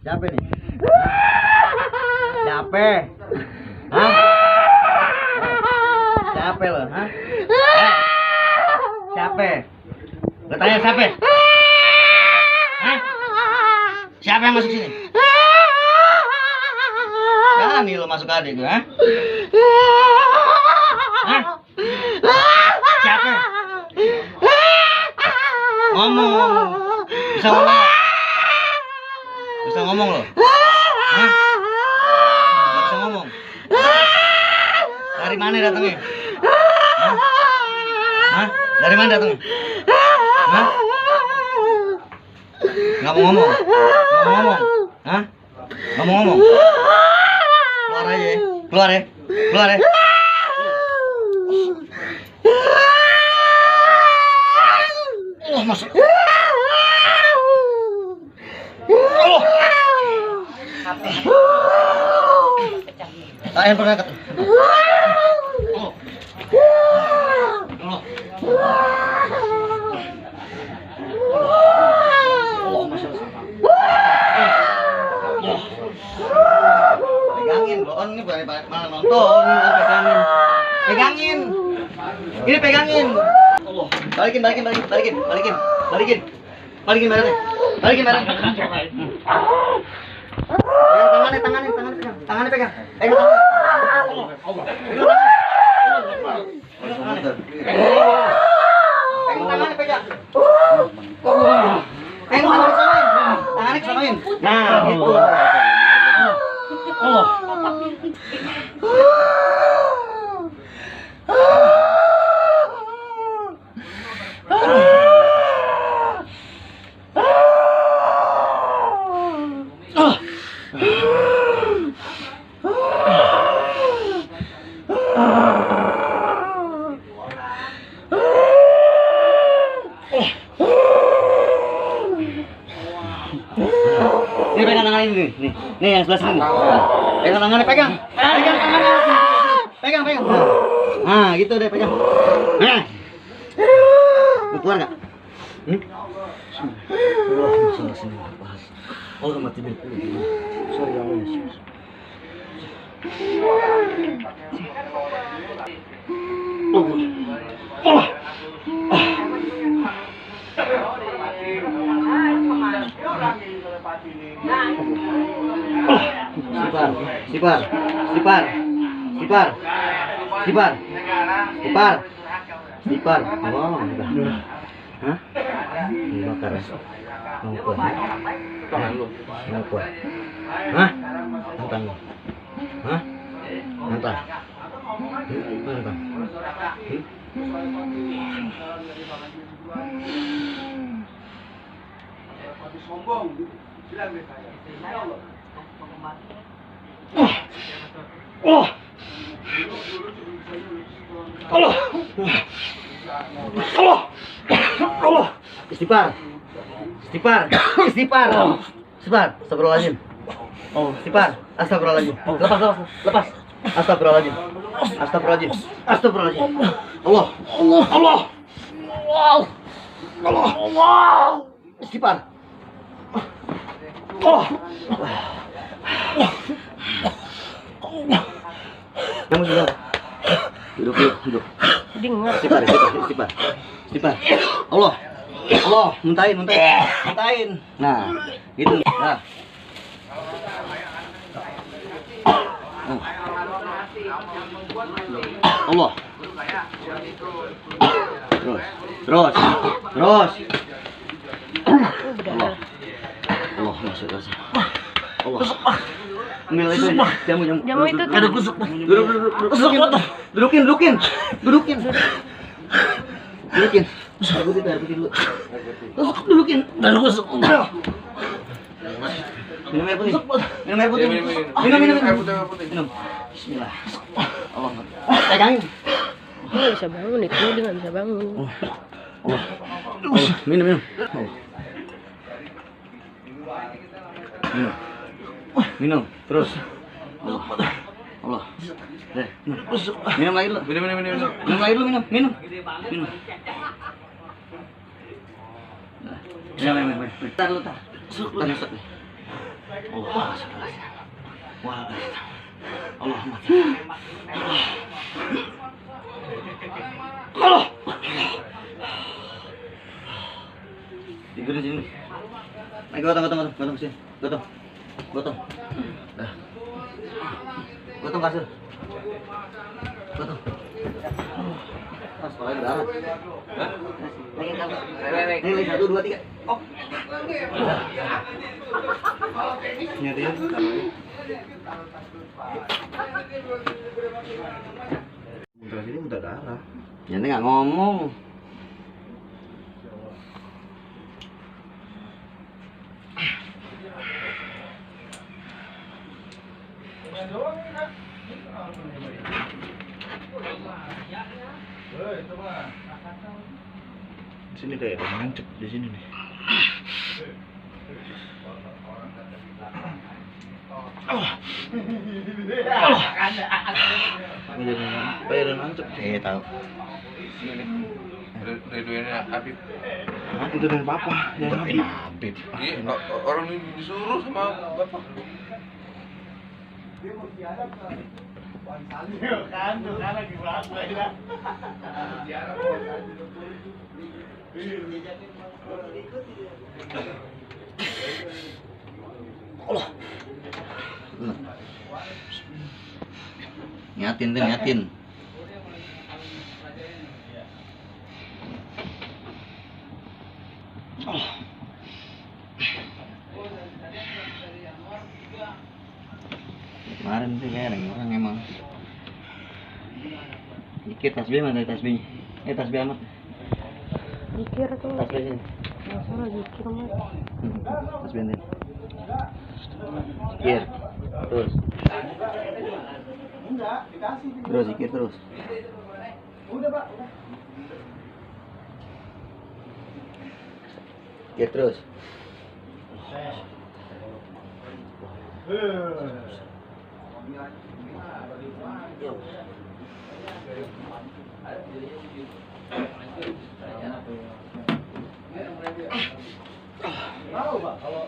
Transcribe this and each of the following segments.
Siapa nih? Siapa? Hah? Siapa lo? Hah? Siapa? Lo tanya siapa? Hah? Siapa yang masuk sini? Berani lo masuk adik gue, hah? Hah? Siapa? Ngomong. Bisa ngomong? Bisa ngomong lo? Hah? Gak bisa ngomong? Dari mana datangnya? Hah? Hah? Dari mana datangnya? Hah? Gak mau ngomong? Gak mau ngomong? Hah? Gak mau ngomong? Keluar aja ya? Keluar ya? Keluar ya? Oh, masuk. Handphone angkat. Pegangin, bohong ini malah nonton. Pegangin. Ini pegangin. Balikin barangnya. Balikin barangnya. Tangannya pegang. Tangannya kesamain. Nah, gitu. Ini pegang tangan ini nih yang sebelah sini. Pegang tangannya, pegang tangannya. Pegang. Nah, gitu deh, pegang. Nah. Mau keluar enggak? Allah mati bil. Sorry ya Allah. Sipar. Oh, udah. Hah? Bakar ya? Mau kuat? Mau kuat? Hah? Nantang lo? Hah? Nantang? Nantang? Sombong, bilang deh saya. Allah. Istighfar. Astagfirullahaladzim. Istighfar. Astagfirullahaladzim. Lepas. Astagfirullahaladzim. Allah. Istighfar. Kamu sudah duduk. Istighfar. Allah, muntahin. Nah, gitu. Nah. Allah. Terus. Allah. Allah masuk terus. Allah. Ambil itu jamu. Jamu itu tuh. Ada kusuk. Dudukin. Dudukin. Dudukin. Ada kusuk. Minum air putih. Minum. Bismillah. Allah. Pegangin. Dia nggak bisa bangun itu, dia nggak bisa bangun. Allah. Minum. Minum. Terus. Allah. Minum lagi dulu. Minum lagi dulu. Minum. Tar. Allah. Tidur di sini. Ayo gotong sini. Gotong. Dah. Gotong kasur. Gotong. Sekolah darat. Hah? Lagi kamu. Ini 1 2 3. Oh. Nyatiin kalau muntah sini muntah darah. Jangan nggak ngomong. Sini kayak ada nancep di sini nih. Kayak ada nancep. Tahu. Dua-duanya Habib. Hah, itu dari papa. Ya Habib. Iya, orang ini disuruh sama bapak. Allah. Nyatin. Kemarin tuh kayak orang emang dikit tasbih mana tasbih? Tasbih amat. Zikir tuh. Tasbih sini. Masalah zikir mah. Tasbih ini. Zikir. Terus. Terus zikir terus. Udah, Pak. Zikir terus. Tahu Pak, kalau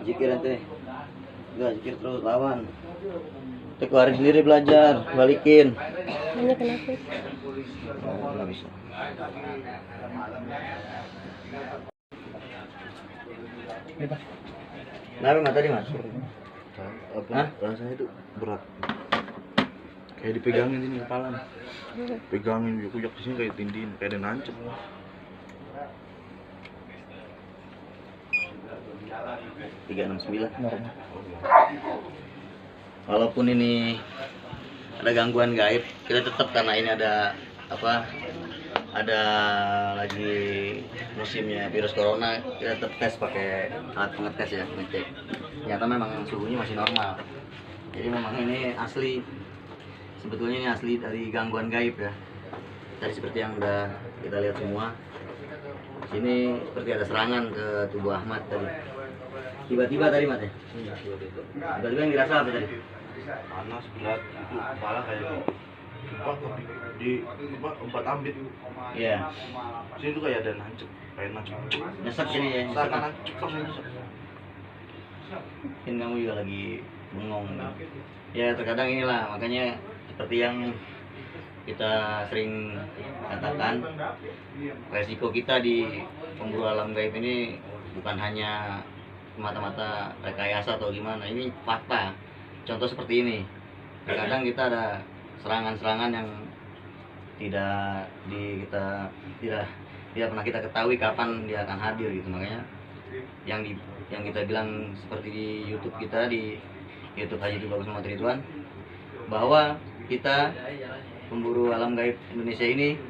zikir nanti. Enggak, zikir terus lawan. Kita keluarin sendiri belajar, balikin. Ini kenapa? Nggak bisa. Kenapa mata tadi mas? Apa? Rasanya itu berat. Kayak dipegangin sini kepala. Pegangin, kuyuk di sini kayak tindin, kayak ada nancep. 369 normal. Walaupun ini ada gangguan gaib, kita tetap karena ini ada apa? Ada lagi musimnya virus corona, kita tetap tes pakai alat pengetes ya, ngecek. Ternyata memang suhunya masih normal. Jadi memang ini asli. Sebetulnya ini asli dari gangguan gaib ya. Tadi seperti yang udah kita lihat semua. Sini seperti ada serangan ke tubuh Ahmad tadi. Tiba-tiba tadi Mat ya? Tiba-tiba yang dirasa apa tadi? Panas, berat, itu kepala kayak gempa. di apa empat ambit. Iya. Sini tuh kayak ada nancep, kayak nancep. Nyesek sini ya, nyesek. Seakan nancep langsung nyesek. Mungkin kamu juga lagi bengong. Ya terkadang inilah, makanya seperti yang kita sering katakan, resiko kita di pemburu alam gaib ini bukan hanya mata-mata rekayasa atau gimana, ini fakta. Contoh seperti ini, terkadang kita ada serangan-serangan yang tidak pernah kita ketahui kapan dia akan hadir gitu. Makanya yang kita bilang seperti di YouTube kita, di YouTube Haji Bagus Muhammad Ridwan, bahwa kita pemburu alam gaib Indonesia ini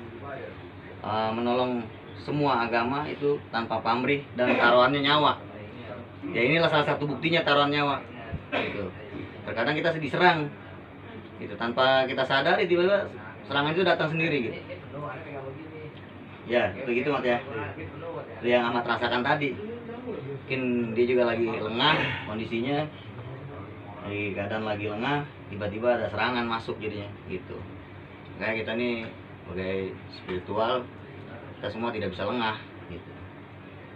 menolong semua agama itu tanpa pamrih dan taruhannya nyawa. Ya inilah salah satu buktinya, taruhan nyawa gitu. Terkadang kita diserang gitu tanpa kita sadari, tiba-tiba serangan itu datang sendiri gitu. Ya itu gitu Mat ya, itu yang Ahmad rasakan tadi. Mungkin dia juga lagi lengah kondisinya, lagi keadaan lagi lengah, tiba-tiba ada serangan masuk jadinya gitu. Kayak kita nih sebagai spiritual, kita semua tidak bisa lengah gitu.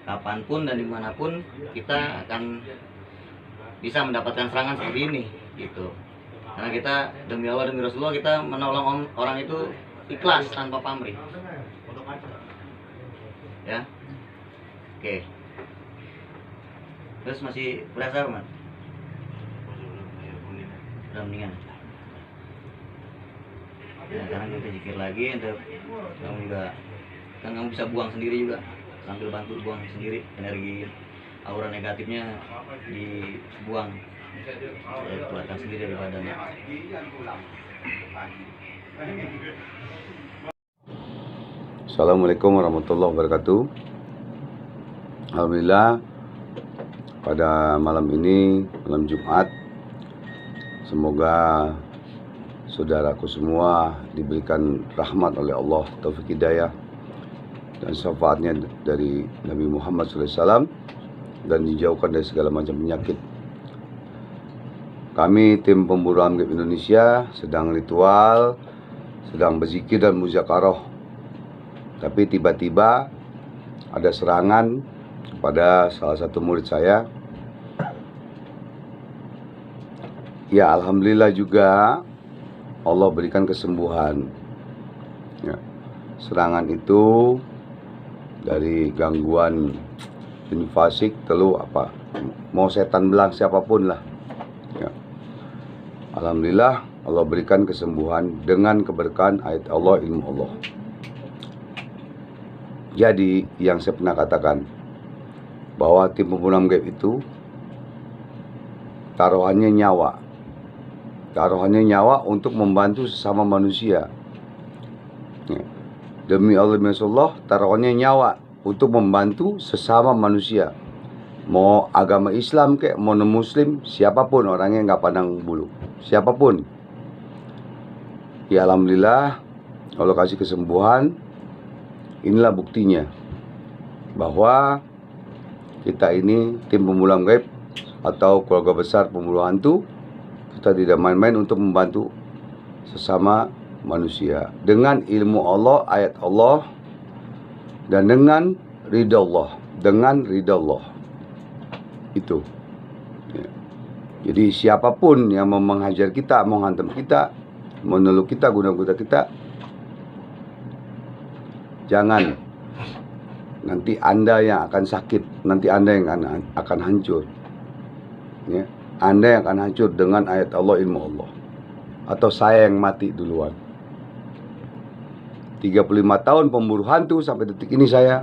Kapanpun dan dimanapun kita akan bisa mendapatkan serangan seperti ini gitu. Karena kita demi Allah, demi Rasulullah, kita menolong orang itu ikhlas tanpa pamrih. Ya, oke. Terus masih berasa Mas? Udah mendingan. Ya, sekarang kita zikir lagi, untuk kamu juga kan kamu bisa buang sendiri juga, sambil bantu buang sendiri energi aura negatifnya, dibuang, keluarkan sendiri dari badannya. Assalamualaikum warahmatullahi wabarakatuh. Alhamdulillah, pada malam ini, malam Jumat, semoga saudaraku semua diberikan rahmat oleh Allah, taufik hidayah dan syafaatnya dari Nabi Muhammad SAW, dan dijauhkan dari segala macam penyakit. Kami tim pemburu alam gaib Indonesia sedang ritual, sedang berzikir dan muzakarah. Tapi tiba-tiba ada serangan kepada salah satu murid saya. Ya alhamdulillah juga Allah berikan kesembuhan. Ya, serangan itu dari gangguan jin fasik, telu apa, mau setan belang siapapun lah. Ya. Alhamdulillah Allah berikan kesembuhan dengan keberkahan ayat Allah, ilmu Allah. Jadi yang saya pernah katakan, bahwa tim pemburu alam gaib itu taruhannya nyawa. Taruhannya nyawa untuk membantu sesama manusia. Ya. Demi Allah, demi Rasulullah, taruhannya nyawa untuk membantu sesama manusia. Mau agama Islam kek, mau non-muslim, siapapun orangnya, nggak pandang bulu. Siapapun. Ya alhamdulillah, Allah kasih kesembuhan. Inilah buktinya bahwa kita ini tim pemburu alam gaib atau keluarga besar pemburu hantu. Kita tidak main-main untuk membantu sesama manusia dengan ilmu Allah, ayat Allah, dan dengan ridha Allah, dengan ridha Allah. Itu ya. Jadi siapapun yang mau menghajar kita, menghantam kita, meneluk kita, guna-guna kita, jangan. Nanti Anda yang akan sakit, nanti Anda yang akan hancur. Ya, Anda yang akan hancur dengan ayat Allah, ilmu Allah. Atau saya yang mati duluan. 35 tahun pemburu hantu sampai detik ini saya,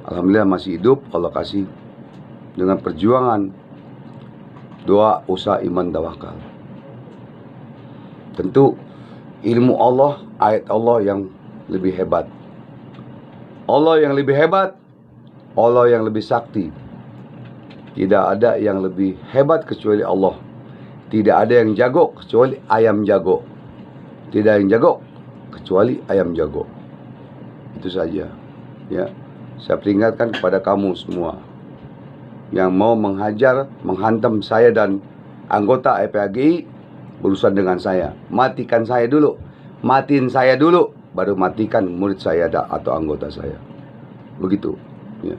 alhamdulillah masih hidup. Allah kasih dengan perjuangan, doa, usaha, iman, tawakal. Tentu ilmu Allah, ayat Allah yang lebih hebat. Allah yang lebih hebat, Allah yang lebih sakti. Tidak ada yang lebih hebat kecuali Allah. Tidak ada yang jago kecuali ayam jago. Tidak ada yang jago kecuali ayam jago. Itu saja. Ya, saya peringatkan kepada kamu semua yang mau menghajar, menghantam saya dan anggota EPAGI, berurusan dengan saya. Matikan saya dulu. matiin saya dulu, baru matikan murid saya atau anggota saya. Begitu. Ya.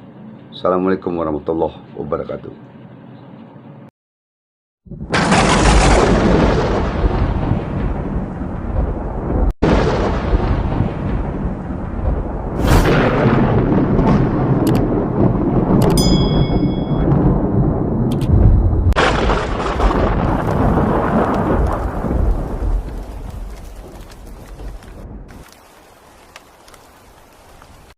Assalamualaikum warahmatullahi wabarakatuh.